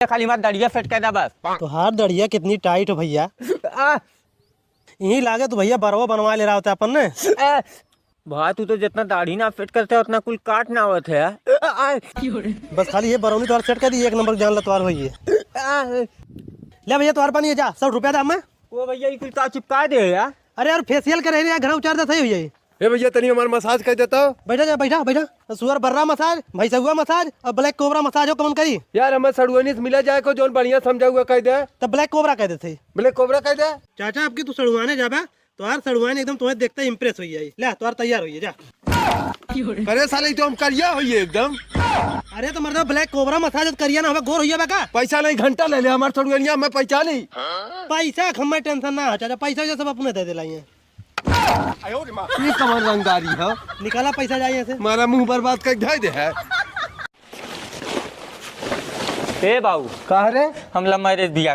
खाली मत दड़िया फिट कर दे बस। तो हार दड़िया कितनी टाइट हो भैया, यही लागे तो भैया बरवा बनवा ले रहा होता अपन ने। भाई तू तो जितना दाढ़ी ना फिट करते है उतना कुल काट ना होते है। बस खाली ये बरौनी तो सेट कर दी, एक नंबर जान लतवार हुई है। ले भैया तुम्हारे पानी है जा, 100 रुपया दाम में। वो भैया कुल का चिपका दे यार। अरे यार फेशियल करे यार, घर उचार सही हुई है। ए भैया तनी हमारा मसाज कर देता हो। बैठा जा, बैठा बैठा। सुअर बर्रा मसाज, भैंसुआ मसाज और ब्लैक कोबरा मसाज हो कौन करी। यार हमें सड़ुआनी से मिला जाए को जोन बढ़िया समझा हुआ कह दे। तो ब्लैक कोबरा कह देते। ब्लैक कोबरा कह दे। चाचा आपकी तू सड़ुआने जाबा तो यार सड़ुआने एकदम तुम्हें देखते ही इम्प्रेस हुई है। ले तो यार तैयार हुई है जा। करे साले तो हम करिया हुई है एकदम। अरे तो मर्द ब्लैक कोबरा मसाज करिया ना, हमें गोर हुई है का। पैसा नहीं, घंटा ले ले हमारे सड़ुआनिया में पैसा नहीं। पैसा हमें टेंशन ना चाचा, पैसा जो सब अपने दे दिलाइए। ये कमर रंगदारी है। निकाला पैसा जाइए से। हमारा मुंह बर्बाद कर दे है। ए बाबू कह रे हम लव मैरिज दिया